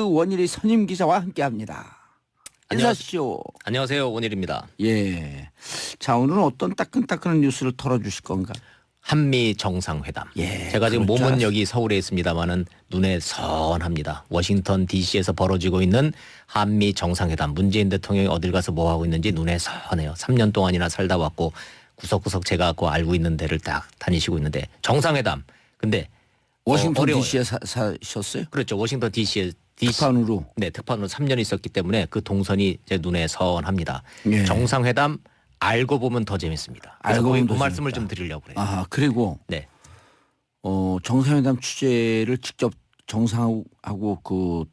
원일이 선임 기자와 함께합니다. 인사쇼. 안녕하세요. 원일입니다. 예. 자, 오늘은 어떤 따끈따끈한 뉴스를 털어주실 건가? 한미 정상회담. 예, 제가 지금 그럴 줄 몸은 여기 서울에 있습니다만은 눈에 선합니다. 워싱턴 DC에서 벌어지고 있는 한미 정상회담. 문재인 대통령이 어딜 가서 뭐 하고 있는지 눈에 선해요. 3년 동안이나 살다 왔고 구석구석 제가 알고 있는 데를 딱 다니시고 있는데 정상회담. 근데 워싱턴 어려워요. DC에 사셨어요? 그렇죠. 워싱턴 DC에 특판으로. 네, 특판으로 3년 있었기 때문에 그 동선이 제 눈에 선합니다. 예. 정상회담 알고 보면 더 재밌습니다. 그래서 알고 보면 그 더 말씀을 재밌다. 좀 드리려고 그래요. 아, 그리고 네. 정상회담 취재를 직접 정상하고 그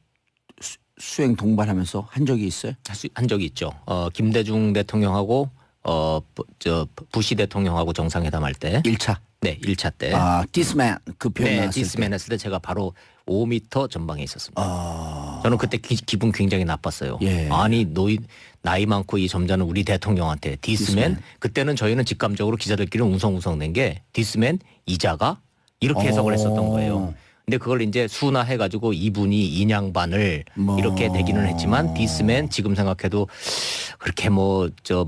수행 동반하면서 한 적이 있어요? 한 적이 있죠. 김대중 대통령하고 부시 대통령하고 정상회담할 때 1차. 네, 1차 때. 아, 디스맨 그 표현 네, 나왔을 디스맨 때. 했을 때 제가 바로 5m 전방에 있었습니다. 아, 저는 그때 기분 굉장히 나빴어요. 예. 아니, 나이 많고 이 점잖은 우리 대통령한테 디스맨? 그때는 저희는 직감적으로 기자들끼리 웅성웅성 낸 게 디스맨 이자가 이렇게 해석을 했었던 거예요. 근데 그걸 이제 순화해가지고 이분이 인양반을 이렇게 대기는 했지만 디스맨 지금 생각해도 그렇게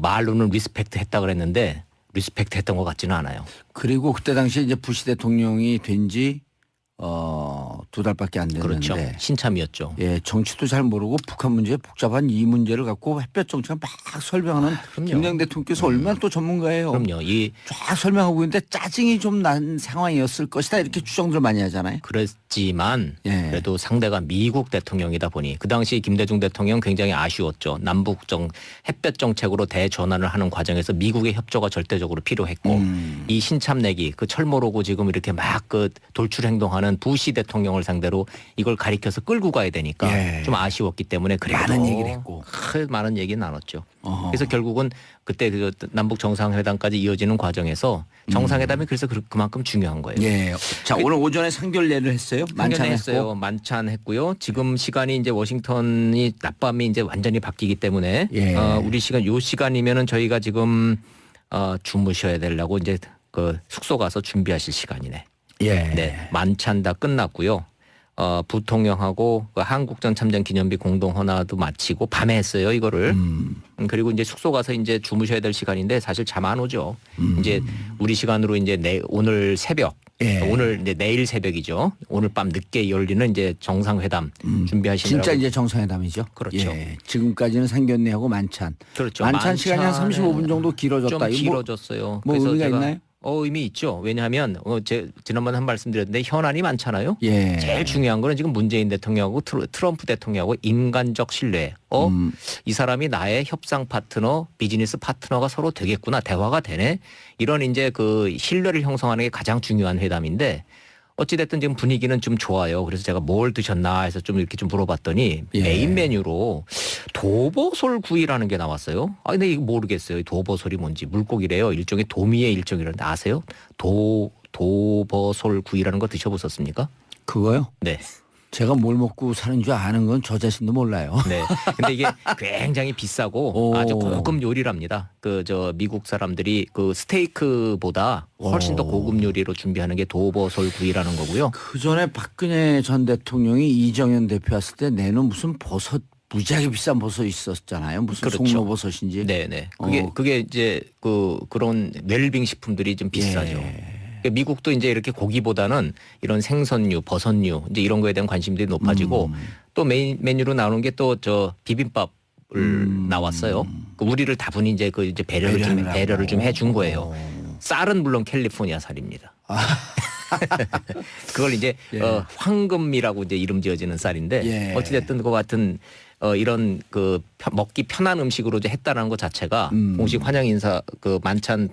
말로는 리스펙트 했다 그랬는데 리스펙트 했던 것 같지는 않아요. 그리고 그때 당시에 이제 부시 대통령이 된 지 2달밖에 안 됐는데. 그렇죠. 신참이었죠. 예, 정치도 잘 모르고 북한 문제 복잡한 이 문제를 갖고 햇볕 정책을 막 설명하는 그럼요. 김대중 대통령께서 얼마나 또 전문가예요. 그럼요. 쫙 설명하고 있는데 짜증이 좀 난 상황이었을 것이다 이렇게 추정들 많이 하잖아요. 그랬지만 예. 그래도 상대가 미국 대통령이다 보니 그 당시 김대중 대통령 굉장히 아쉬웠죠. 남북 햇볕 정책으로 대전환을 하는 과정에서 미국의 협조가 절대적으로 필요했고 이 신참내기 그 철모로고 지금 이렇게 막 그 돌출 행동하는 부시 대통령을 상대로 이걸 가리켜서 끌고 가야 되니까 예. 좀 아쉬웠기 때문에 그래도 많은 얘기를 했고. 많은 얘기 나눴죠. 어허. 그래서 결국은 그때 그 남북 정상회담까지 이어지는 과정에서 정상회담이 그래서 그만큼 중요한 거예요. 예. 자, 오늘 오전에 상견례를 했어요. 만찬했어요. 만찬했고. 만찬했고요. 지금 시간이 이제 워싱턴이 낮밤이 이제 완전히 바뀌기 때문에 예. 우리 시간 요 시간이면은 저희가 지금 주무셔야 되려고 이제 그 숙소 가서 준비하실 시간이네. 예. 네, 만찬 다 끝났고요. 부통령하고 그 한국전 참전 기념비 공동 헌화도 마치고 밤에 했어요 이거를. 그리고 이제 숙소 가서 이제 주무셔야 될 시간인데 사실 잠 안 오죠. 이제 우리 시간으로 이제 오늘 새벽. 예. 오늘 이제 내일 새벽이죠. 오늘 밤 늦게 열리는 이제 정상회담 준비하시느라고. 진짜 이제 정상회담이죠. 그렇죠. 예. 지금까지는 상견례하고 만찬. 그렇죠. 만찬 시간이 한 35분 정도 좀 길어졌다. 이거 길어졌어요. 뭐 그래서 의미가 제가 있나요? 의미 있죠. 왜냐하면 지난번에 한 말씀 드렸는데 현안이 많잖아요. 예. 제일 중요한 거는 지금 문재인 대통령하고 트럼프 대통령하고 인간적 신뢰. 이 사람이 나의 협상 파트너, 비즈니스 파트너가 서로 되겠구나. 대화가 되네. 이런 이제 그 신뢰를 형성하는 게 가장 중요한 회담인데 어찌됐든 지금 분위기는 좀 좋아요. 그래서 제가 뭘 드셨나 해서 좀 이렇게 좀 물어봤더니 예. 메인 메뉴로 도버솔 구이라는 게 나왔어요. 아, 근데 이거 모르겠어요. 도버솔이 뭔지. 물고기래요. 일종의 도미의 일종이라는데 아세요? 도버솔 구이라는 거 드셔보셨습니까? 그거요? 네. 제가 뭘 먹고 사는 줄 아는 건 저 자신도 몰라요. 네. 근데 이게 굉장히 비싸고 오. 아주 고급 요리랍니다. 미국 사람들이 그 스테이크보다 훨씬 더 고급 요리로 준비하는 게 도버솔 구이라는 거고요. 그 전에 박근혜 전 대통령이 이정현 대표 왔을 때 내놓은 무슨 버섯 무지하게 비싼 버섯 있었잖아요. 무슨 그렇죠. 송로버섯인지. 네네. 어. 그게 이제 그런 웰빙 식품들이 좀 비싸죠. 예. 그러니까 미국도 이제 이렇게 고기보다는 이런 생선류, 버섯류 이제 이런 거에 대한 관심들이 높아지고 또 메인 메뉴로 나오는 게 또 비빔밥을 나왔어요. 그 우리를 다분히 이제 이제 배려를 좀 해준 거예요. 쌀은 물론 캘리포니아 쌀입니다. 그걸 이제 예. 황금이라고 이제 이름 지어지는 쌀인데 예. 어찌됐든 그 같은 이런 먹기 편한 음식으로 이제 했다는 것 자체가 공식 환영 인사 만찬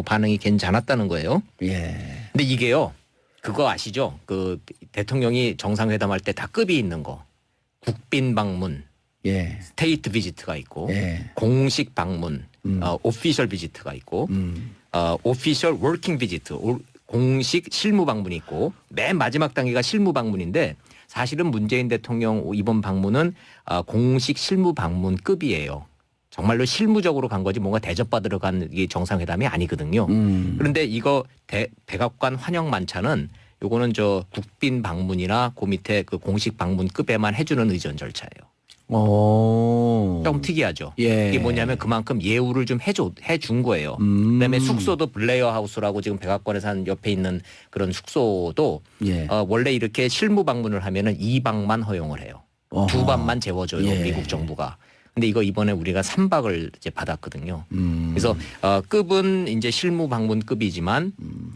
반응이 괜찮았다는 거예요. 예. 근데 이게요, 그거 아시죠? 그 대통령이 정상회담할 때 다 급이 있는 거. 국빈 방문, 예. 스테이트 비지트가 있고, 예. 공식 방문, 오피셜 비지트가 있고, 오피셜 워킹 비지트, 공식 실무 방문이 있고, 맨 마지막 단계가 실무 방문인데 사실은 문재인 대통령 이번 방문은 공식 실무 방문급이에요. 정말로 실무적으로 간 거지 뭔가 대접받으러 간 이 정상회담이 아니거든요. 그런데 이거 백악관 환영 만찬은 요거는 저 국빈 방문이나 그 밑에 그 공식 방문급에만 해주는 의전 절차예요. 좀 특이하죠. 예. 이게 뭐냐면 그만큼 예우를 좀 해준 거예요. 그다음에 숙소도 블레어 하우스라고 지금 백악관에서 한 옆에 있는 그런 숙소도 예. 원래 이렇게 실무 방문을 하면은 2박만 허용을 해요. 어허. 2박만 재워줘요. 예. 미국 정부가. 근데 이거 이번에 우리가 3박을 이제 받았거든요. 그래서 급은 이제 실무 방문급이지만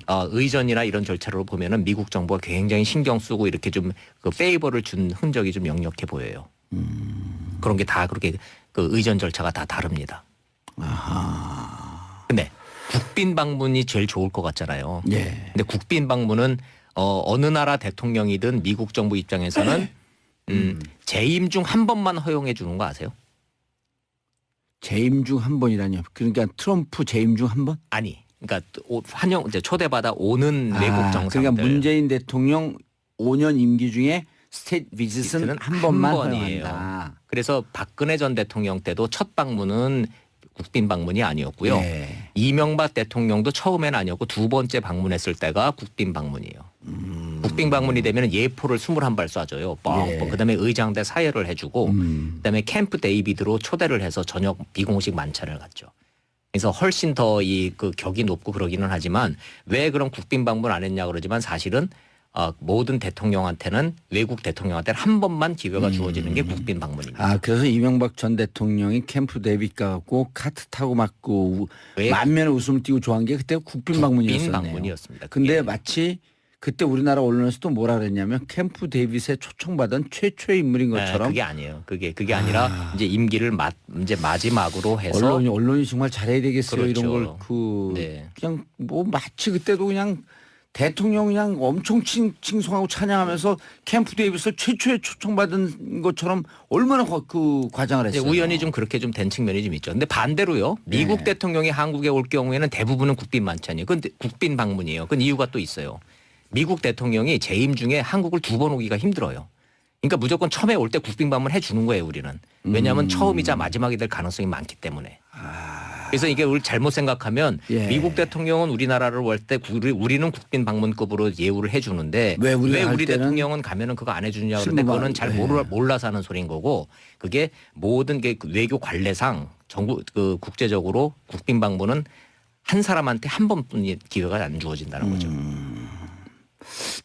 의전이나 이런 절차로 보면은 미국 정부가 굉장히 신경 쓰고 이렇게 좀 그 페이버를 준 흔적이 좀 역력해 보여요. 그런 게 다 그렇게 그 의전 절차가 다 다릅니다. 근데 국빈 방문이 제일 좋을 것 같잖아요. 예. 근데 국빈 방문은 어느 나라 대통령이든 미국 정부 입장에서는 재임 중 한 번만 허용해 주는 거 아세요? 재임 중 한 번이라뇨. 그러니까 트럼프 재임 중 한 번? 아니, 그러니까 환영 이제 초대받아 오는 외국 정상들. 그러니까 문재인 대통령 5년 임기 중에 스테이트 비짓은 한 번만 허용한다. 그래서 박근혜 전 대통령 때도 첫 방문은 국빈 방문이 아니었고요. 예. 이명박 대통령도 처음에는 아니었고 두 번째 방문했을 때가 국빈 방문이에요. 국빈 방문이 되면 예포를 21발 쏴줘요. 뻥뻥. 예. 그다음에 의장대 사회를 해주고 그다음에 캠프 데이비드로 초대를 해서 저녁 비공식 만찬을 갖죠. 그래서 훨씬 더 이 그 격이 높고 그러기는 하지만 왜 그런 국빈 방문 안 했냐 그러지만 사실은 모든 대통령한테는 외국 대통령한테는 한 번만 기회가 주어지는 게 국빈 방문입니다. 그래서 이명박 전 대통령이 캠프 데이빗 가고 카트 타고 맞고 만면에 웃음을 띠고 좋아한 게 그때 국빈 방문이었었네요. 방문이었습니다. 근데 그게. 마치 그때 우리나라 언론에서도 뭐라 그랬냐면 캠프 데이빗에 초청받은 최초의 인물인 것처럼. 그게 아니에요. 그게 아니라 이제 임기를 이제 마지막으로 해서 언론이 정말 잘해야 되겠어요. 그렇죠. 이런 걸 네. 그냥 뭐 마치 그때도 그냥 대통령 그냥 엄청 칭송하고 찬양하면서 캠프 데이빗을 최초에 초청받은 것처럼 얼마나 그 과장을 했어요. 우연히 좀 그렇게 좀 된 측면이 좀 있죠. 근데 반대로요. 미국 네. 대통령이 한국에 올 경우에는 대부분은 국빈 만찬이에요. 그건 국빈 방문이에요. 그건 이유가 또 있어요. 미국 대통령이 재임 중에 한국을 두 번 오기가 힘들어요. 그러니까 무조건 처음에 올 때 국빈 방문 해주는 거예요, 우리는. 왜냐하면 처음이자 마지막이 될 가능성이 많기 때문에. 그래서 이게 우리 잘못 생각하면 예. 미국 대통령은 우리나라를 올 때 우리는 국빈 방문급으로 예우를 해주는데 왜 왜 갈 우리 때는 대통령은 가면은 그거 안 해주냐 그런데 실무만, 그거는 잘 몰라서 하는 소리인 거고 그게 모든 게 외교 관례상 전국 그 국제적으로 국빈 방문은 한 사람한테 한 번뿐이 기회가 안 주어진다는 거죠.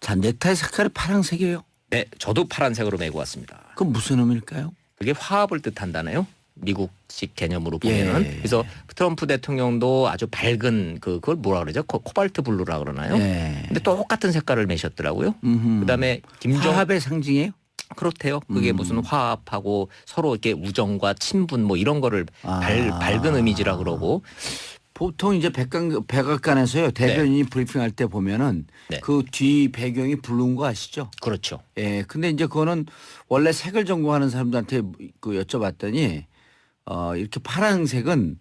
자, 넥타이 색깔이 파란색이에요. 네, 저도 파란색으로 메고 왔습니다. 그건 무슨 의미일까요? 그게 화합을 뜻한다네요. 미국식 개념으로 보면은. 예. 그래서 트럼프 대통령도 아주 밝은 그걸 뭐라 그러죠? 코발트 블루라 그러나요? 예. 근데 똑같은 색깔을 매셨더라고요. 그다음에 화합의 상징이에요? 그렇대요. 그게 무슨 화합하고 서로 이렇게 우정과 친분 뭐 이런 거를 밝은 이미지라 그러고 보통 이제 백악관에서요 대변인이 브리핑할 때 보면은 네. 그 뒤 배경이 블루인 거 아시죠? 그렇죠. 예. 근데 이제 그거는 원래 색을 전공하는 사람들한테 그 여쭤봤더니 이렇게 파란색은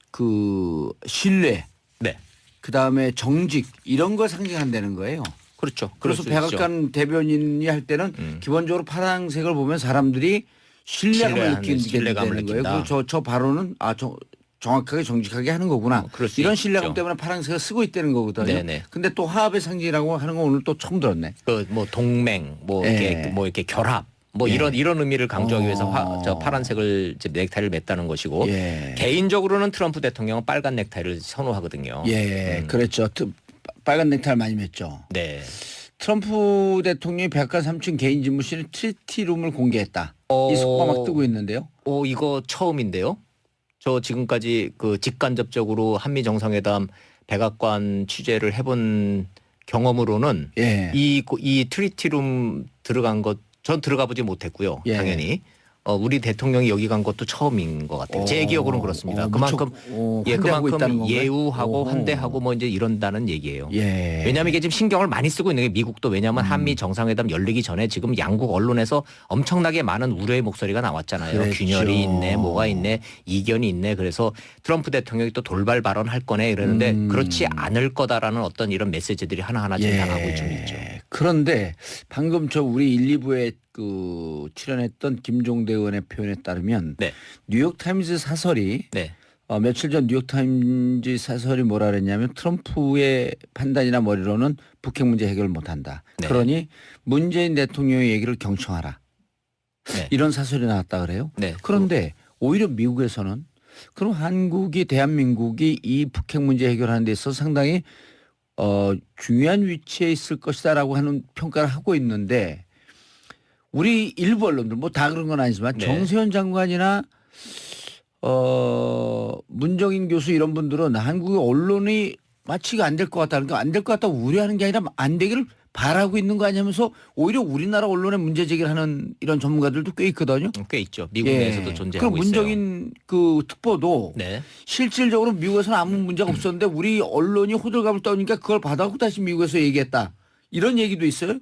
그 신뢰, 네. 그 다음에 정직 이런 걸 상징한다는 거예요. 그렇죠. 그래서 그럴 수 있죠. 백악관 대변인이 할 때는 기본적으로 파란색을 보면 사람들이 신뢰감을 느끼게 되는 거예요. 그리고 저 발언은 정확하게 정직하게 하는 거구나. 그럴 수 이런 있죠. 신뢰감 때문에 파란색을 쓰고 있다는 거거든요. 네네. 근데 또 화합의 상징이라고 하는 건 오늘 또 처음 들었네. 그 뭐 동맹, 뭐 예. 이렇게 결합, 뭐 예. 이런 의미를 강조하기 위해서 저 파란색을 이제 넥타이를 맸다는 것이고 예. 개인적으로는 트럼프 대통령은 빨간 넥타이를 선호하거든요. 예, 그랬죠. 빨간 넥타이를 많이 맸죠. 네. 트럼프 대통령이 백악관 3층 개인 집무실에 트리티룸을 공개했다. 이 속보가 막 뜨고 있는데요. 이거 처음인데요. 저 지금까지 그 직간접적으로 한미 정상회담 백악관 취재를 해본 경험으로는 예. 이 트리티룸 들어간 것 전 들어가 보지 못했고요. 예. 당연히 우리 대통령이 여기 간 것도 처음인 것 같아요. 제 기억으로는 그렇습니다. 그만큼 환대하고 있다는 그만큼 건가요? 예우하고 오호. 환대하고 뭐 이제 이런다는 얘기예요. 예. 왜냐하면 이게 지금 신경을 많이 쓰고 있는 게 미국도 왜냐하면 한미 정상회담 열리기 전에 지금 양국 언론에서 엄청나게 많은 우려의 목소리가 나왔잖아요. 그랬죠. 균열이 있네, 뭐가 있네, 이견이 있네. 그래서 트럼프 대통령이 또 돌발 발언할 거네 이러는데 그렇지 않을 거다라는 어떤 이런 메시지들이 하나하나 진단하고 좀 있죠. 그런데 방금 저 우리 1, 2부에 그 출연했던 김종대 의원의 표현에 따르면 네. 뉴욕타임즈 사설이 네. 며칠 전 뉴욕타임즈 사설이 뭐라 그랬냐면 트럼프의 판단이나 머리로는 북핵 문제 해결을 못한다. 네. 그러니 문재인 대통령의 얘기를 경청하라. 네. 이런 사설이 나왔다 그래요. 네. 그런데 오히려 미국에서는 그럼 대한민국이 이 북핵 문제 해결하는 데 있어서 상당히 중요한 위치에 있을 것이다라고 하는 평가를 하고 있는데 우리 일부 언론들 뭐 다 그런 건 아니지만 네. 정세현 장관이나 문정인 교수 이런 분들은 한국의 언론이 마치가 안 될 것 같다. 그러니까 안 될 것 같다고 우려하는 게 아니라 안 되기를 바라고 있는 거 아니면서 오히려 우리나라 언론에 문제 제기를 하는 이런 전문가들도 꽤 있거든요. 꽤 있죠. 미국 내에서도 존재하고 그럼 있어요. 문정인 그 특보도 네. 실질적으로 미국에서는 아무 문제가 없었는데 우리 언론이 호들갑을 떠니까 그걸 받아갖고 다시 미국에서 얘기했다. 이런 얘기도 있어요?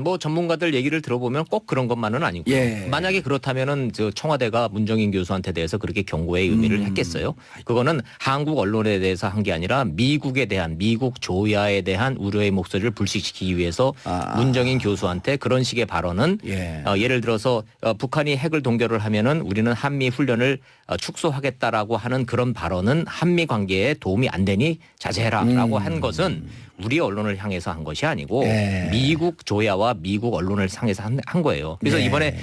뭐 전문가들 얘기를 들어보면 꼭 그런 것만은 아니고 예. 만약에 그렇다면은 저 청와대가 문정인 교수한테 대해서 그렇게 경고의 의미를 했겠어요. 그거는 한국 언론에 대해서 한 게 아니라 미국에 대한 미국 조야에 대한 우려의 목소리를 불식시키기 위해서 문정인 교수한테 그런 식의 발언은 예를 들어서 북한이 핵을 동결을 하면은 우리는 한미 훈련을 축소하겠다라고 하는 그런 발언은 한미 관계에 도움이 안 되니 자제해라라고 한 것은 우리 언론을 향해서 한 것이 아니고 미국 조야와 미국 언론을 향해서 한 거예요. 그래서 이번에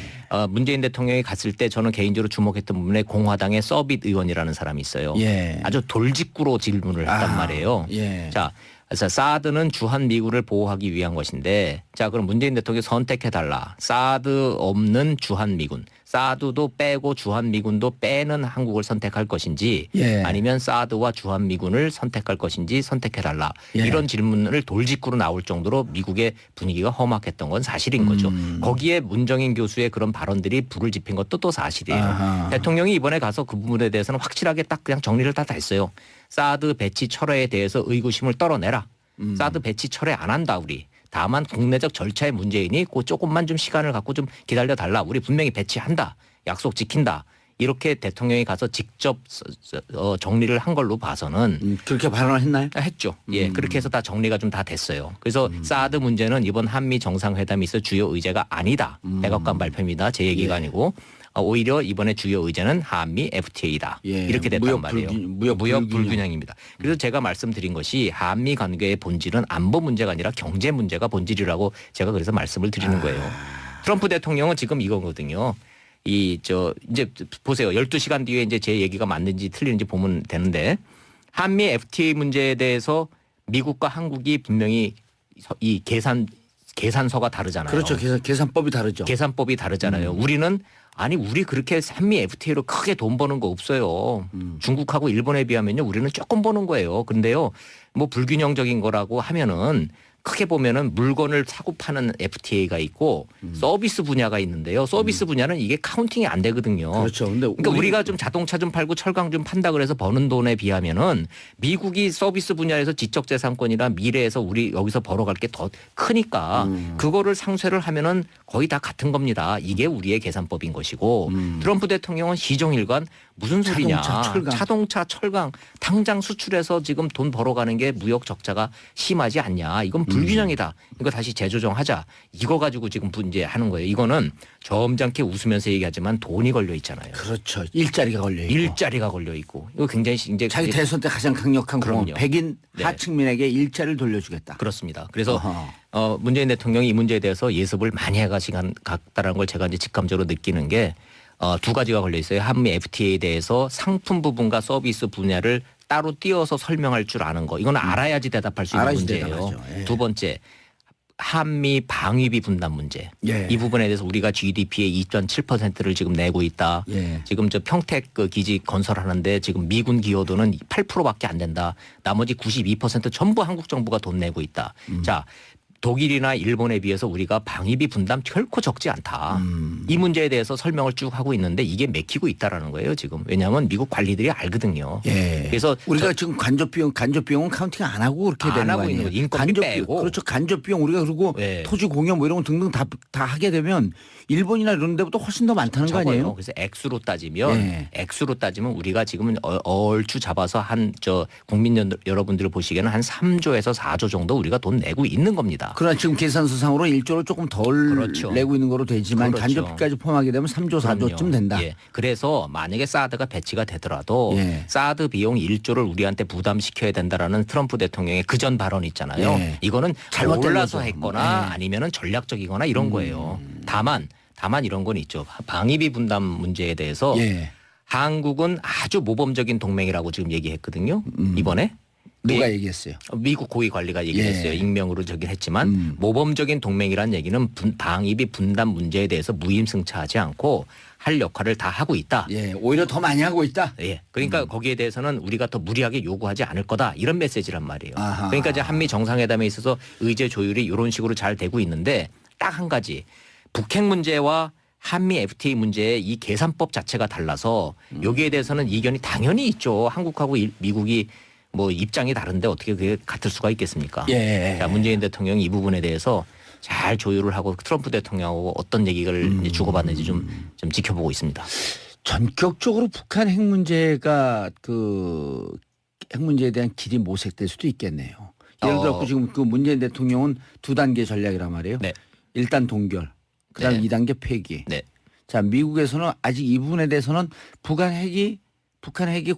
문재인 대통령이 갔을 때 저는 개인적으로 주목했던 부분에 공화당의 서빗 의원이라는 사람이 있어요. 아주 돌직구로 질문을 했단 말이에요. 자, 그래서 사드는 주한 미군을 보호하기 위한 것인데 자 그럼 문재인 대통령이 선택해달라. 사드 없는 주한 미군. 사드도 빼고 주한 미군도 빼는 한국을 선택할 것인지 아니면 사드와 주한 미군을 선택할 것인지 선택해달라. 이런 질문을 돌직구로 나올 정도로 미국의 분위기가 험악했던 건 사실인 거죠. 거기에 문정인 교수의 그런 발언들이 불을 지핀 것도 또 사실이에요. 대통령이 이번에 가서 그 부분에 대해서는 확실하게 딱 그냥 정리를 다 했어요. 사드 배치 철회에 대해서 의구심을 떨어내라. 사드 배치 철회 안 한다 우리. 다만 국내적 절차의 문제이니 그 조금만 좀 시간을 갖고 좀 기다려달라. 우리 분명히 배치한다. 약속 지킨다. 이렇게 대통령이 가서 직접 정리를 한 걸로 봐서는 그렇게 발언을 했나요? 했죠. 예, 그렇게 해서 다 정리가 좀 다 됐어요. 그래서 사드 문제는 이번 한미 정상회담이 있어 주요 의제가 아니다. 백악관 발표입니다. 제 얘기가 아니고 오히려 이번에 주요 의제는 한미 FTA다. 이렇게 됐단 말이에요. 무역 불균형입니다. 그래서 제가 말씀드린 것이 한미 관계의 본질은 안보 문제가 아니라 경제 문제가 본질이라고 제가 그래서 말씀을 드리는 거예요. 트럼프 대통령은 지금 이거거든요. 이제 보세요. 12시간 뒤에 이제 제 얘기가 맞는지 틀리는지 보면 되는데 한미 FTA 문제에 대해서 미국과 한국이 분명히 이 계산서가 다르잖아요. 그렇죠. 계산법이 다르죠. 계산법이 다르잖아요. 우리는 우리 그렇게 한미 FTA로 크게 돈 버는 거 없어요. 중국하고 일본에 비하면요. 우리는 조금 버는 거예요. 근데요. 뭐 불균형적인 거라고 하면은 크게 보면은 물건을 사고 파는 FTA가 있고 서비스 분야가 있는데요. 서비스 분야는 이게 카운팅이 안 되거든요. 그렇죠. 근데 그러니까 우리가 좀 자동차 좀 팔고 철강 좀 판다 그래서 버는 돈에 비하면은 미국이 서비스 분야에서 지적재산권이나 미래에서 우리 여기서 벌어갈 게 더 크니까 그거를 상쇄를 하면은 거의 다 같은 겁니다. 이게 우리의 계산법인 것이고 트럼프 대통령은 시종일관 무슨 소리냐. 자동차, 철강 당장 수출해서 지금 돈 벌어가는 게 무역 적자가 심하지 않냐. 이건 불균형이다. 이거 다시 재조정하자. 이거 가지고 지금 문제하는 거예요. 이거는 점잖게 웃으면서 얘기하지만 돈이 걸려 있잖아요. 그렇죠. 일자리가 걸려 있고. 일자리가 걸려 있고. 이거 굉장히 이제 자기 대선 때 가장 강력한 공언. 백인 하층민에게 일자리를 돌려주겠다. 그렇습니다. 그래서 문재인 대통령이 이 문제에 대해서 예습을 많이 해가시다는 걸 제가 이제 직감적으로 느끼는 게 두 가지가 걸려 있어요. 한미 FTA에 대해서 상품 부분과 서비스 분야를 따로 띄어서 설명할 줄 아는 거. 이건 알아야지 대답할 수 있는 문제예요. 두 번째. 한미 방위비 분담 문제. 이 부분에 대해서 우리가 GDP의 2.7%를 지금 내고 있다. 지금 저 평택 그 기지 건설하는데 지금 미군 기여도는 8%밖에 안 된다. 나머지 92% 전부 한국 정부가 돈 내고 있다. 자, 독일이나 일본에 비해서 우리가 방위비 분담 결코 적지 않다. 이 문제에 대해서 설명을 쭉 하고 있는데 이게 맥히고 있다라는 거예요 지금. 왜냐하면 미국 관리들이 알거든요. 그래서 우리가 지금 간접 비용은 카운팅 안 하고 그렇게 되는 거 아니에요. 인건비 빼고. 그렇죠. 간접 비용 우리가 그리고 토지 공여 뭐 이런 거 등등 다 하게 되면 일본이나 이런 데보다 훨씬 더 많다는 거 아니에요? 그래서 액수로 따지면 우리가 지금 얼추 잡아서 국민 여러분들 보시기에는 한 3조에서 4조 정도 우리가 돈 내고 있는 겁니다. 됩니다. 그러나 지금 계산서상으로 1조를 조금 덜 그렇죠. 내고 있는 거로 되지만 그렇죠. 간접비까지 포함하게 되면 3조, 4조쯤 된다. 예. 그래서 만약에 사드가 배치가 되더라도 예. 사드 비용 1조를 우리한테 부담시켜야 된다라는 트럼프 대통령의 그전 발언 있잖아요. 예. 이거는 잘못된 몰라서 거죠. 했거나 예. 아니면은 전략적이거나 이런 거예요. 다만 이런 건 있죠. 방위비 분담 문제에 대해서 예. 한국은 아주 모범적인 동맹이라고 지금 얘기했거든요. 이번에. 누가 예. 얘기했어요? 미국 고위 관리가 얘기했어요. 예. 익명으로 저긴 했지만 모범적인 동맹이라는 얘기는 방위비 분담 문제에 대해서 무임승차하지 않고 할 역할을 다 하고 있다. 예, 오히려 더 많이 하고 있다. 예. 그러니까 거기에 대해서는 우리가 더 무리하게 요구하지 않을 거다. 이런 메시지란 말이에요. 아하. 그러니까 이제 한미 정상회담에 있어서 의제 조율이 이런 식으로 잘 되고 있는데 딱 한 가지 북핵 문제와 한미 FTA 문제의 이 계산법 자체가 달라서 여기에 대해서는 이견이 당연히 있죠. 한국하고 미국이 뭐 입장이 다른데 어떻게 그게 같을 수가 있겠습니까? 예. 자, 문재인 대통령이 이 부분에 대해서 잘 조율을 하고 트럼프 대통령하고 어떤 얘기를 이제 주고받는지 좀 지켜보고 있습니다. 전격적으로 북한 핵 문제가 그 핵 문제에 대한 길이 모색될 수도 있겠네요. 예를 들어 지금 그 문재인 대통령은 2단계 전략이란 말이에요. 네. 일단 동결, 그다음 네. 2단계 폐기. 네. 자, 미국에서는 아직 이 부분에 대해서는 북한 핵이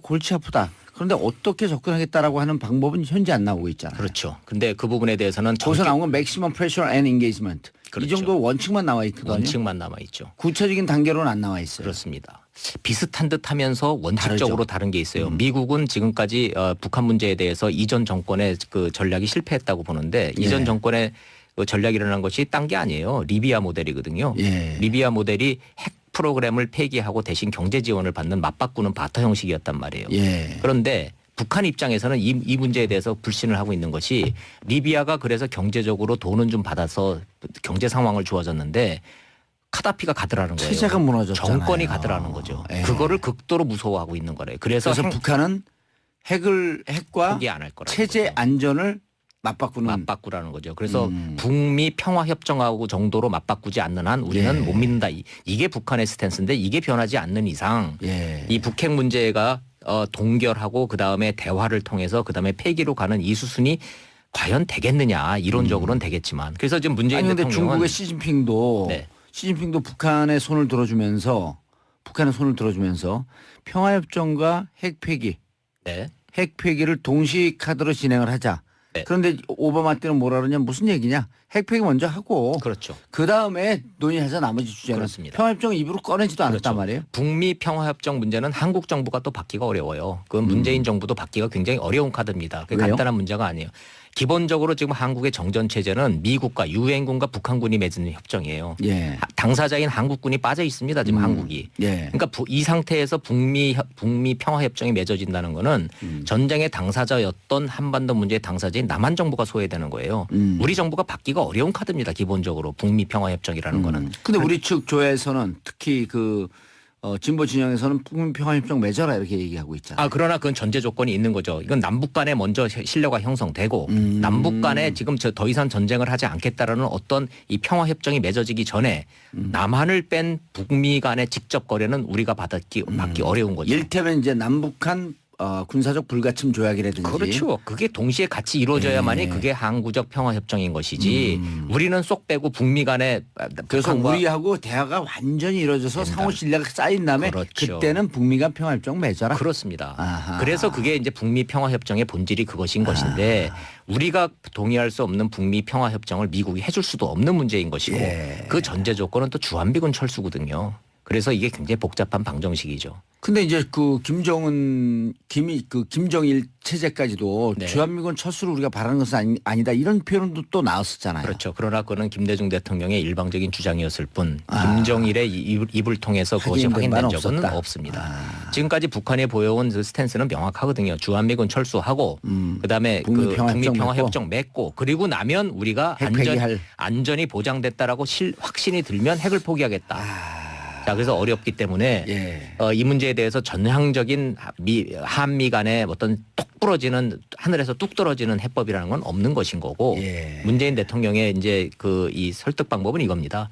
골치 아프다. 그런데 어떻게 접근하겠다라고 하는 방법은 현재 안 나오고 있잖아요. 그렇죠. 근데 그 부분에 대해서는 거기서 나온 건 maximum pressure and engagement. 그렇죠. 이 정도 원칙만 나와 있거든요. 원칙만 남아 있죠. 구체적인 단계로는 안 나와 있어요. 그렇습니다. 비슷한 듯하면서 원칙적으로 다른 게 있어요. 미국은 지금까지 북한 문제에 대해서 이전 정권의 그 전략이 실패했다고 보는데 예. 이전 정권의 그 전략이라는 것이 딴 게 아니에요. 리비아 모델이거든요. 예. 리비아 모델이 핵 프로그램을 폐기하고 대신 경제 지원을 받는 맞바꾸는 바터 형식이었단 말이에요. 예. 그런데 북한 입장에서는 이 문제에 대해서 불신을 하고 있는 것이 리비아가 그래서 경제적으로 돈은 좀 받아서 경제 상황을 좋아졌는데 카다피가 가더라는 거예요. 체제가 무너졌잖아요. 정권이 가더라는 거죠. 예. 그거를 극도로 무서워하고 있는 거래요. 그래서 북한은 핵과 포기 안 할 거라는 체제 거죠. 안전을 맞바꾸는 맞바꾸라는 거죠. 그래서 북미 평화 협정하고 정도로 맞바꾸지 않는 한 우리는 예. 못 믿는다. 이게 북한의 스탠스인데 이게 변하지 않는 이상 예. 이 북핵 문제가 동결하고 그다음에 대화를 통해서 그다음에 폐기로 가는 이 수순이 과연 되겠느냐 이론적으로는 되겠지만 그래서 지금 문재인 아니 근데 대통령은 중국의 시진핑도 네. 북한의 손을 들어주면서 평화협정과 핵 폐기 네. 핵 폐기를 동시 카드로 진행을 하자. 네. 그런데 오바마 때는 뭐라 그러냐 무슨 얘기냐 핵 폐기 먼저 하고 그렇죠. 그 다음에 논의하자 나머지 주제는 그렇습니다. 평화협정 입으로 꺼내지도 않았단 그렇죠. 말이에요. 북미 평화협정 문제는 한국 정부가 또 받기가 어려워요. 그건 문재인 정부도 받기가 굉장히 어려운 카드입니다. 그게 왜요? 간단한 문제가 아니에요. 기본적으로 지금 한국의 정전 체제는 미국과 유엔군과 북한군이 맺은 협정이에요. 예. 당사자인 한국군이 빠져 있습니다. 지금 한국이. 예. 그러니까 이 상태에서 북미 평화 협정이 맺어진다는 거는 전쟁의 당사자였던 한반도 문제의 당사자인 남한 정부가 소외되는 거예요. 우리 정부가 받기가 어려운 카드입니다. 기본적으로 북미 평화 협정이라는 거는. 근데 우리 측 조에서는 특히 진보 진영에서는 북미 평화협정 맺어라 이렇게 얘기하고 있잖아요. 그러나 그건 전제 조건이 있는 거죠. 이건 남북 간에 먼저 신뢰가 형성되고 남북 간에 지금 더 이상 전쟁을 하지 않겠다라는 어떤 이 평화 협정이 맺어지기 전에 남한을 뺀 북미 간의 직접 거래는 우리가 받기 어려운 거죠. 일테면 이제 남북한 군사적 불가침 조약이라든지. 그렇죠. 그게 동시에 같이 이루어져야만이 예. 그게 항구적 평화 협정인 것이지. 우리는 쏙 빼고 북미 간에 그래서 북한과 우리하고 대화가 완전히 이루어져서 된다. 상호 신뢰가 쌓인 다음에 그렇죠. 그때는 북미 간 평화협정 맺어라. 그렇습니다. 아하. 그래서 그게 이제 북미 평화 협정의 본질이 그것인 것인데 우리가 동의할 수 없는 북미 평화 협정을 미국이 해줄 수도 없는 문제인 것이고 예. 그 전제 조건은 또 주한미군 철수거든요. 그래서 이게 굉장히 복잡한 방정식이죠. 근데 이제 김정일 체제까지도 네. 주한미군 철수를 우리가 바라는 것은 아니다 이런 표현도 또 나왔었잖아요. 그렇죠. 그러나 그거는 김대중 대통령의 일방적인 주장이었을 뿐 김정일의 입을 통해서 그것이 확인된 바는 확인된 적은 없었다. 없습니다. 지금까지 북한이 보여온 그 스탠스는 명확하거든요. 주한미군 철수하고 그다음에 북미 평화협정 협정 맺고 그리고 나면 우리가 핵 폐기할. 안전이 보장됐다라고 확신이 들면 핵을 포기하겠다. 자, 그래서 어렵기 때문에 예. 이 문제에 대해서 전향적인 한미 간의 어떤 뚝 부러지는 하늘에서 뚝 떨어지는 해법이라는 건 없는 것인 거고 예. 문재인 대통령의 이제 이 설득 방법은 이겁니다.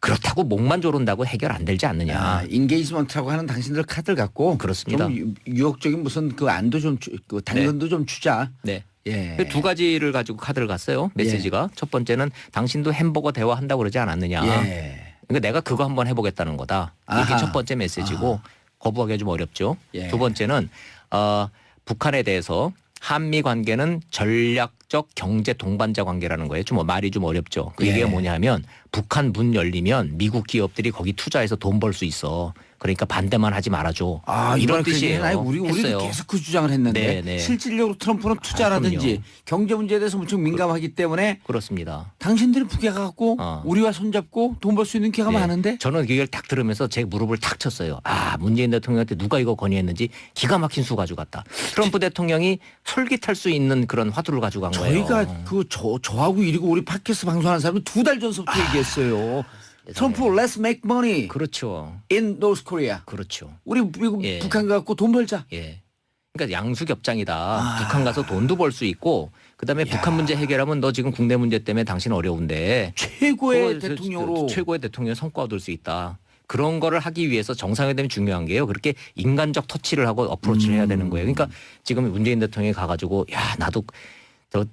그렇다고 목만 조른다고 해결 안 되지 않느냐. 인게이지먼트라고 하는 당신들 카드를 갖고 그렇습니다. 좀 유혹적인 무슨 그 안도 좀 당근도 좀 주자. 네. 예. 두 가지를 가지고 카드를 갔어요. 메시지가. 첫 번째는 당신도 햄버거 대화한다고 그러지 않았느냐. 예. 그러니까 내가 그거 한번 해보겠다는 거다. 이게 아하. 첫 번째 메시지고 거부하기가 좀 어렵죠. 예. 두 번째는 북한에 대해서 한미 관계는 전략적 경제 동반자 관계라는 거예요. 좀 말이 좀 어렵죠. 그 예. 얘기가 뭐냐면 북한 문 열리면 미국 기업들이 거기 투자해서 돈 벌 수 있어. 그러니까 반대만 하지 말아줘. 이런 뜻이에요. 우리도 했어요. 계속 그 주장을 했는데 네. 실질적으로 트럼프는 투자라든지 그럼요. 경제 문제에 대해서 엄청 민감하기 때문에 그렇습니다. 당신들이 북에 가갖고 어. 우리와 손잡고 돈 벌 수 있는 기회가 네. 많은데 저는 그걸 딱 들으면서 제 무릎을 탁 쳤어요. 문재인 대통령한테 누가 이거 건의했는지 기가 막힌 수 가져갔다. 트럼프 대통령이 솔깃할 수 있는 그런 화두를 가지고 간 거예요. 저희가 저하고 이리고 우리 팟캐스트 방송하는 사람은 2달 전서부터 얘기했어요. 트럼프 let's make money 그렇죠. in North Korea. 그렇죠. 우리 미국 예. 북한 가갖고 돈 벌자. 예. 그러니까 양수겹장이다. 북한 가서 돈도 벌 수 있고 그다음에 북한 문제 해결하면 너 지금 국내 문제 때문에 당신 어려운데 최고의 그거 대통령으로 최고의 대통령 성과 얻을 수 있다. 그런 거를 하기 위해서 정상회담이 중요한 게요. 그렇게 인간적 터치를 하고 어프로치를 해야 되는 거예요. 그러니까 지금 문재인 대통령이 가가지고 야 나도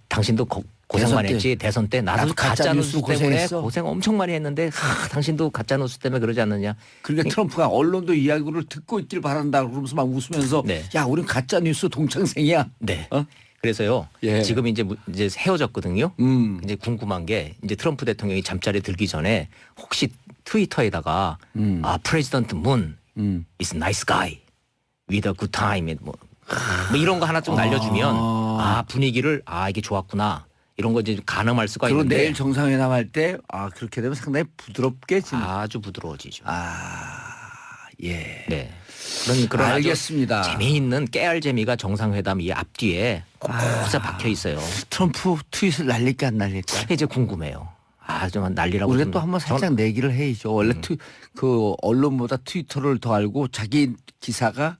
당신도 고생만 했지 대선 때 나도 가짜 뉴스 때문에 고생했어. 고생 엄청 많이 했는데 당신도 가짜 뉴스 때문에 그러지 않느냐. 그러니까 트럼프가 언론도 이야기를 듣고 있길 바란다 그러면서 막 웃으면서 네. 야 우린 가짜 뉴스 동창생이야. 네. 어? 그래서요. 예. 지금 이제 헤어졌거든요. 이제 궁금한 게 이제 트럼프 대통령이 잠자리에 들기 전에 혹시 트위터에다가 프레지던트 문 is nice guy with a good time 뭐 이런 거 하나 좀 날려주면 분위기를 이게 좋았구나. 이런 거 이제 가늠할 수가 그리고 있는데 내일 정상회담 할 때 그렇게 되면 상당히 부드럽게 아주 부드러워지죠. 예. 네. 그런 아주 알겠습니다. 재미있는 깨알 재미가 정상회담 이 앞뒤에 곳곳에 박혀 있어요. 트럼프 트윗을 날릴까 안 날릴까? 이제 궁금해요. 좀 난리라고. 우리가 또 한번 살짝 내기를 해야죠. 원래 그 언론보다 트위터를 더 알고 자기 기사가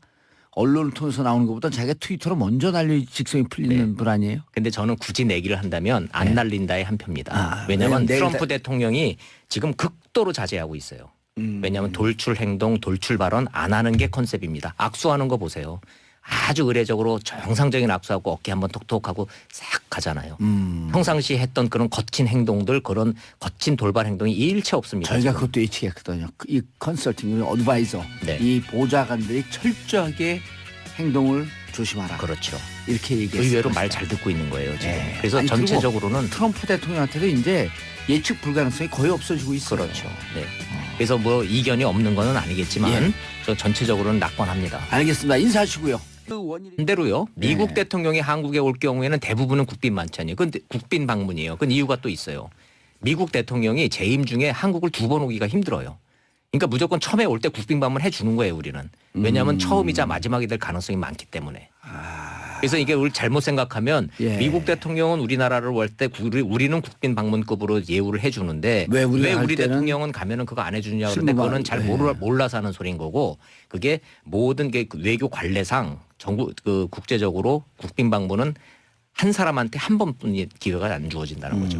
언론을 통해서 나오는 것보다 자기가 트위터로 먼저 날릴 직성이 풀리는 분 아니에요? 근데 저는 굳이 내기를 한다면 안 날린다의 한 표입니다. 왜냐하면 트럼프 대통령이 지금 극도로 자제하고 있어요. 왜냐하면 돌출 행동, 돌출 발언 안 하는 게 컨셉입니다. 악수하는 거 보세요. 아주 의례적으로 정상적인 악수하고 어깨 한번 톡톡하고 싹 가잖아요. 평상시 했던 그런 거친 행동들 그런 거친 돌발 행동이 일체 없습니다. 저희가 지금. 그것도 예측했거든요. 이 컨설팅, 어드바이저, 네. 이 보좌관들이 철저하게 행동을 조심하라. 그렇죠. 이렇게 얘기했어요. 의외로 말 잘 듣고 있는 거예요. 지금. 네. 그래서 아니, 그리고 전체적으로는 트럼프 대통령한테도 이제 예측 불가능성이 거의 없어지고 있어요. 그렇죠. 네. 그래서 뭐 이견이 없는 건 아니겠지만 예. 저 전체적으로는 낙관합니다. 알겠습니다. 인사하시고요. 그 원인이 반대로요. 미국 대통령이 한국에 올 경우에는 대부분은 국빈 만찬이에요. 그건 국빈 방문이에요. 그건 이유가 또 있어요. 미국 대통령이 재임 중에 한국을 2번 오기가 힘들어요. 그러니까 무조건 처음에 올 때 국빈 방문 해주는 거예요. 우리는. 왜냐하면 처음이자 마지막이 될 가능성이 많기 때문에. 그래서 이게 우리 잘못 생각하면 예. 미국 대통령은 우리나라를 올 때 우리는 국빈 방문급으로 예우를 해주는데 왜 우리가 갈 우리 때는 대통령은 가면은 그거 안 해주냐 그런데 실무방- 그거는 잘 예. 몰라서 하는 소리인 거고 그게 모든 게 외교 관례상 정부 국제적으로 국빈 방문은 한 사람한테 한 번뿐이 기회가 안 주어진다는 거죠.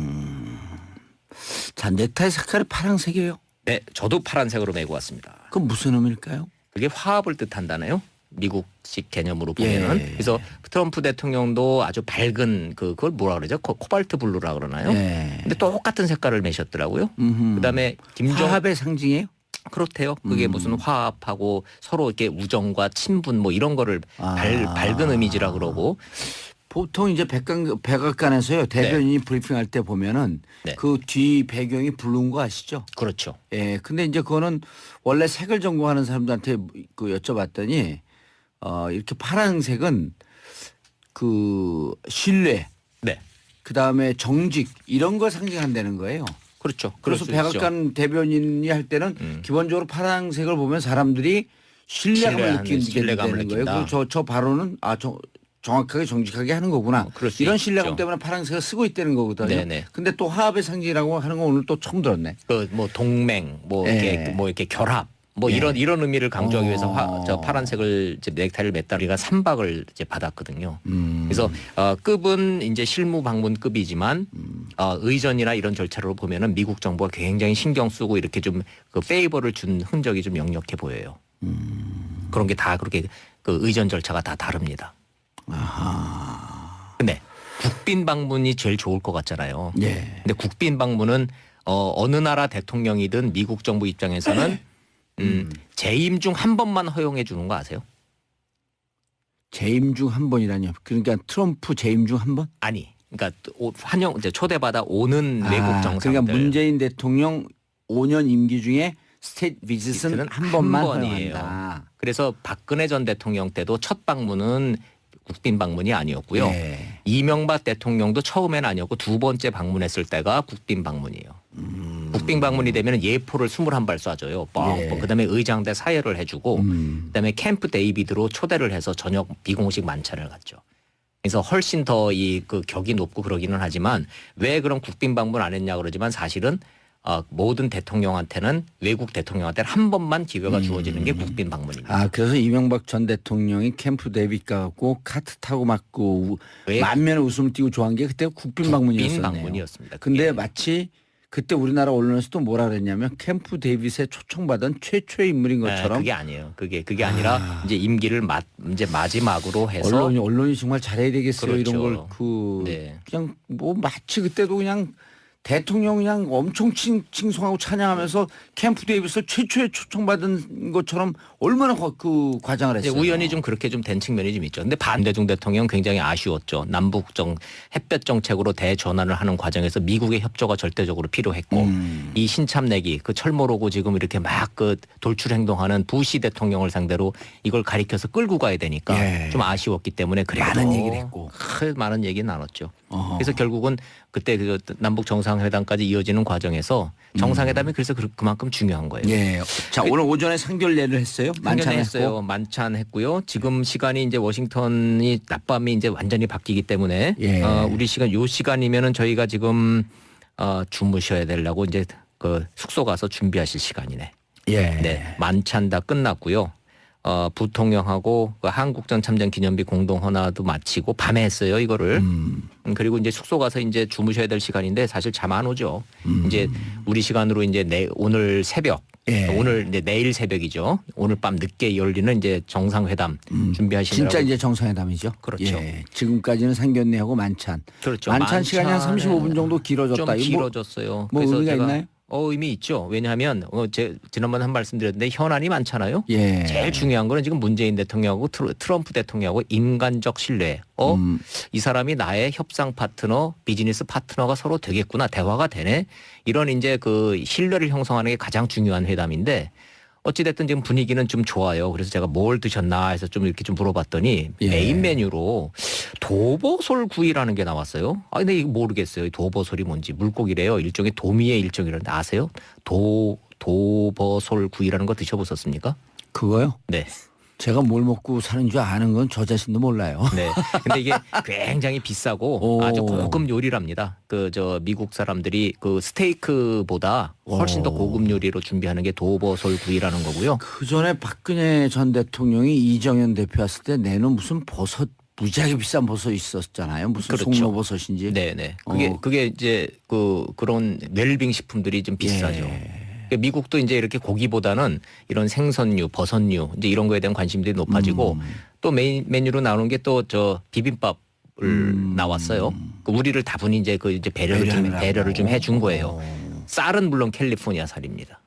자, 넥타이 색깔이 파란색이에요. 네, 저도 파란색으로 메고 왔습니다. 그건 무슨 의미일까요? 그게 화합을 뜻한다나요? 미국식 개념으로 보면은. 예. 그래서 트럼프 대통령도 아주 밝은 그걸 뭐라 그러죠? 코발트 블루라 그러나요? 예. 근데 똑같은 색깔을 매셨더라고요. 그다음에 화합의 상징이에요? 그렇대요. 그게 무슨 화합하고 서로 이렇게 우정과 친분 뭐 이런 거를 밝은 이미지라 그러고 보통 이제 백악관에서요 대변인이 브리핑할 때 보면은 네. 그 뒤 배경이 블루인 거 아시죠? 그렇죠. 예. 근데 이제 그거는 원래 색을 전공하는 사람들한테 그 여쭤봤더니 이렇게 파란색은 그 신뢰, 네. 그 다음에 정직 이런 걸 상징한다는 거예요. 그렇죠. 그래서 그럴 수 있죠. 백악관 대변인이 할 때는 기본적으로 파란색을 보면 사람들이 신뢰감을 느끼게 신뢰감을 되는 거예요. 느낀다. 그리고 저 발언은 정확하게 정직하게 하는 거구나. 그럴 수 이런 있죠. 신뢰감 때문에 파란색을 쓰고 있다는 거거든요. 네네. 근데 또 화합의 상징이라고 하는 건 오늘 또 처음 들었네. 그 뭐 동맹 뭐 예. 이렇게 결합 뭐 이런 의미를 강조하기 위해서 저 파란색을 이제 넥타이를 맸다 우리가 3박을 이제 받았거든요. 그래서 급은 이제 실무 방문급이지만 의전이나 이런 절차로 보면은 미국 정부가 굉장히 신경 쓰고 이렇게 좀 그 페이버를 준 흔적이 좀 역력해 보여요. 그런 게 다 그렇게 그 의전 절차가 다 다릅니다. 근데 국빈 방문이 제일 좋을 것 같잖아요. 예. 근데 국빈 방문은 어느 나라 대통령이든 미국 정부 입장에서는 재임 중 한 번만 허용해 주는 거 아세요? 재임 중 한 번이라뇨. 그러니까 트럼프 재임 중 한 번? 아니, 그러니까 환영 이제 초대받아 오는 외국 정상들. 그러니까 문재인 대통령 5년 임기 중에 스테이트 비짓은 한 번만 번이에요. 허용한다. 그래서 박근혜 전 대통령 때도 첫 방문은 국빈 방문이 아니었고요. 예. 이명박 대통령도 처음에는 아니었고 두 번째 방문했을 때가 국빈 방문이에요. 국빈 방문이 되면 예포를 21발 쏴줘요. 예. 그다음에 의장대 사회를 해주고 그다음에 캠프 데이비드로 초대를 해서 저녁 비공식 만찬을 갖죠. 그래서 훨씬 더 이 그 격이 높고 그러기는 하지만 왜 그런 국빈 방문 안 했냐 그러지만 사실은 모든 대통령한테는 외국 대통령한테는 한 번만 기회가 주어지는 게 국빈 방문입니다. 그래서 이명박 전 대통령이 캠프 데이비드 가고 카트 타고 맞고 왜? 만면에 웃음을 띠고 좋아한 게 그때 국빈 방문이었어요. 방문이었습니다. 근데 그게. 마치 그때 우리나라 언론에서도 뭐라 그랬냐면 캠프 데이빗에 초청받은 최초의 인물인 것처럼. 그게 아니에요. 그게 아니라 이제 임기를 이제 마지막으로 해서 언론이 정말 잘해야 되겠어요. 그렇죠. 이런 걸 네. 그냥 뭐 마치 그때도 그냥 대통령 그냥 엄청 칭송하고 찬양하면서 캠프 데이빗을 최초에 초청받은 것처럼 얼마나 그 과장을 했어요. 우연히 좀 그렇게 좀 된 측면이 좀 있죠. 근데 반대중 대통령 굉장히 아쉬웠죠. 남북 햇볕 정책으로 대전환을 하는 과정에서 미국의 협조가 절대적으로 필요했고 이 신참내기 그 철모로고 지금 이렇게 막 그 돌출 행동하는 부시 대통령을 상대로 이걸 가리켜서 끌고 가야 되니까 예. 좀 아쉬웠기 때문에 그래도 많은 얘기를 했고. 많은 얘기 나눴죠. 그래서 결국은 그때 그 남북 정상회담까지 이어지는 과정에서 정상회담이 그래서 그만큼 중요한 거예요. 예. 자, 오늘 오전에 상견례를 했어요. 만찬했어요. 만찬했고요. 지금 시간이 이제 워싱턴이 낮밤이 이제 완전히 바뀌기 때문에 예. 우리 시간 요 시간이면은 저희가 지금 주무셔야 되려고 이제 그 숙소 가서 준비하실 시간이네. 예. 네, 만찬 다 끝났고요. 부통령하고 그 한국전 참전 기념비 공동 헌화도 마치고 밤에 했어요 이거를. 그리고 이제 숙소 가서 이제 주무셔야 될 시간인데 사실 잠 안 오죠. 이제 우리 시간으로 이제 오늘 새벽. 예. 오늘 이제 내일 새벽이죠. 오늘 밤 늦게 열리는 이제 정상회담 준비하시느라고. 진짜 이제 정상회담이죠. 그렇죠. 예. 지금까지는 상견례하고 만찬. 그렇죠. 만찬 시간이 한 35분 정도 좀 길어졌다. 이거 길어졌어요. 뭐 그래서 의미가 제가 있나요? 의미 있죠. 왜냐하면 지난번에 한 말씀드렸는데 현안이 많잖아요. 예. 제일 중요한 거는 지금 문재인 대통령하고 트럼프 대통령하고 인간적 신뢰. 이 사람이 나의 협상 파트너, 비즈니스 파트너가 서로 되겠구나. 대화가 되네. 이런 이제 그 신뢰를 형성하는 게 가장 중요한 회담인데 어찌됐든 지금 분위기는 좀 좋아요. 그래서 제가 뭘 드셨나 해서 좀 이렇게 좀 물어봤더니 예. 메인 메뉴로 도버솔 구이라는 게 나왔어요. 근데 이거 모르겠어요. 이 도버솔이 뭔지. 물고기래요. 일종의 도미의 일종이라는데 아세요? 도버솔 구이라는 거 드셔보셨습니까? 그거요? 네. 제가 뭘 먹고 사는 줄 아는 건 저 자신도 몰라요. 네. 근데 이게 굉장히 비싸고 오. 아주 고급 요리랍니다. 미국 사람들이 그 스테이크보다 훨씬 더 고급 요리로 준비하는 게 도버솔 구이라는 거고요. 그 전에 박근혜 전 대통령이 이정현 대표 왔을 때 내는 무슨 버섯 무지하게 비싼 버섯 있었잖아요. 무슨 그렇죠. 송로버섯인지. 네네. 어. 그게 이제 그런 웰빙 식품들이 좀 비싸죠. 예. 그러니까 미국도 이제 이렇게 고기보다는 이런 생선류, 버섯류 이제 이런 거에 대한 관심들이 높아지고 또 메인 메뉴로 나오는 게 또 비빔밥을 나왔어요. 그 우리를 다분히 이제 이제 배려를 좀 해준 거예요. 쌀은 물론 캘리포니아 쌀입니다.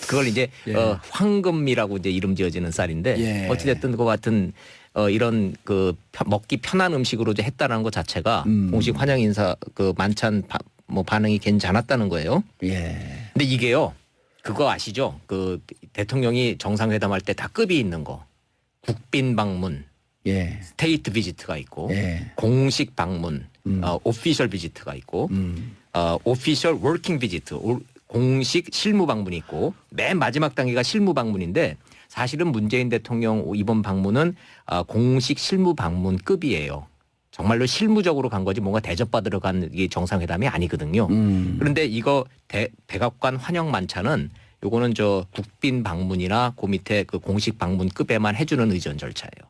그걸 이제 예. 황금이라고 이제 이름 지어지는 쌀인데 예. 어찌됐든 그 같은 이런 먹기 편한 음식으로 이제 했다는 것 자체가 공식 환영 인사 만찬 반응이 괜찮았다는 거예요. 예. 근데 이게요, 그거 아시죠? 그 대통령이 정상회담할 때 다 급이 있는 거. 국빈 방문, 예. 스테이트 비지트가 있고, 예. 공식 방문, 오피셜 비지트가 있고, 오피셜 워킹 비지트, 공식 실무 방문이 있고, 맨 마지막 단계가 실무 방문인데 사실은 문재인 대통령 이번 방문은 공식 실무 방문급이에요. 정말로 실무적으로 간 거지 뭔가 대접받으러 간 이 정상회담이 아니거든요. 그런데 이거 백악관 환영 만찬은 요거는 국빈 방문이나 그 밑에 그 공식 방문급에만 해주는 의전 절차예요.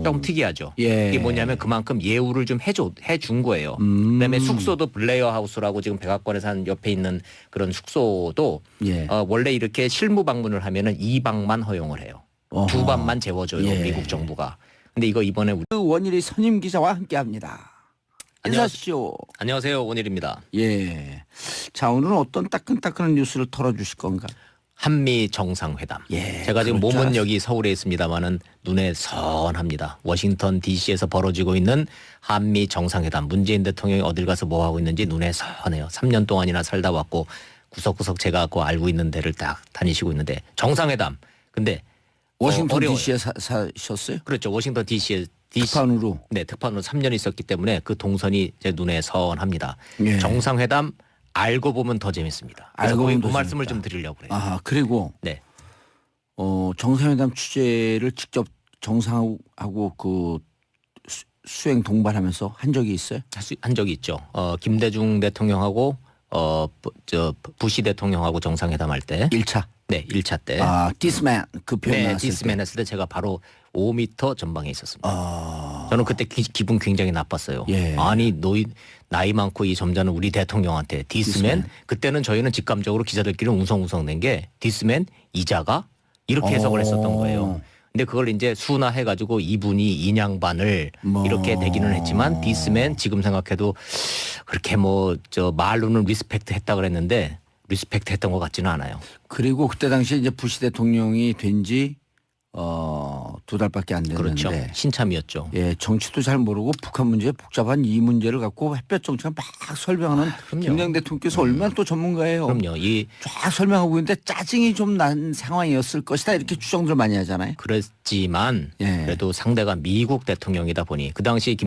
좀 특이하죠. 예. 이게 뭐냐면 그만큼 예우를 좀 해준 거예요. 그다음에 숙소도 블레어 하우스라고 지금 백악관에서 한 옆에 있는 그런 숙소도 예. 원래 이렇게 실무 방문을 하면은 2방만 허용을 해요. 어허. 2밤만 재워줘요. 예. 미국 정부가. 근데 이거 이번에 그 원일이 선임 기자와 함께합니다. 인사하시오. 안녕하세요, 원일입니다. 예. 자, 오늘은 어떤 따끈따끈한 뉴스를 털어주실 건가? 한미 정상회담. 예, 제가 지금 그럴 줄 몸은 알았어요. 여기 서울에 있습니다만은 눈에 선합니다. 워싱턴 D.C.에서 벌어지고 있는 한미 정상회담. 문재인 대통령이 어딜 가서 뭐 하고 있는지 눈에 선해요. 3년 동안이나 살다 왔고 구석구석 제가 그 알고 있는 데를 딱 다니시고 있는데 정상회담. 근데 워싱턴 어려워요. DC에 사셨어요? 그렇죠. 워싱턴 D.C.에 특파원으로. 네, 특파원으로 3년 있었기 때문에 그 동선이 제 눈에 선합니다. 예. 정상회담 알고 보면 더 재밌습니다. 그래서 알고 보면 그 더 말씀을 재밌다. 좀 드리려고 그래요. 아, 그리고 네. 정상회담 취재를 직접 정상하고 그 수행 동반하면서 한 적이 있어요? 한 적이 있죠. 김대중 대통령하고 부시 대통령하고 정상회담할 때, 1차. 네, 1차 때, 아, 디스맨 그 표현 네, 나왔을 때. 디스맨 했을 때 제가 바로 5m 전방에 있었습니다. 아, 저는 그때 기분 굉장히 나빴어요. 예. 아니, 나이 많고 이 점잖은 우리 대통령한테 디스맨. 그때는 저희는 직감적으로 기자들끼리 웅성웅성 낸 게 디스맨 이자가 이렇게 해석을 했었던 거예요. 근데 그걸 이제 순화해가지고 이분이 인양반을 뭐. 이렇게 되기는 했지만 디스맨 지금 생각해도 그렇게 말로는 리스펙트 했다 그랬는데 리스펙트 했던 것 같지는 않아요. 그리고 그때 당시에 이제 부시 대통령이 된 지 2달밖에 안 됐는데. 그렇죠. 신참이었죠. 예, 정치도 잘 모르고 북한 문제 복잡한 이 문제를 갖고 햇볕 정치가 막 설명하는 그럼요. 김대중 대통령께서 얼마나 또 전문가예요. 그럼요. 쫙 설명하고 있는데 짜증이 좀 난 상황이었을 것이다 이렇게 추정들 많이 하잖아요. 그랬지만 예. 그래도 상대가 미국 대통령이다 보니 그 당시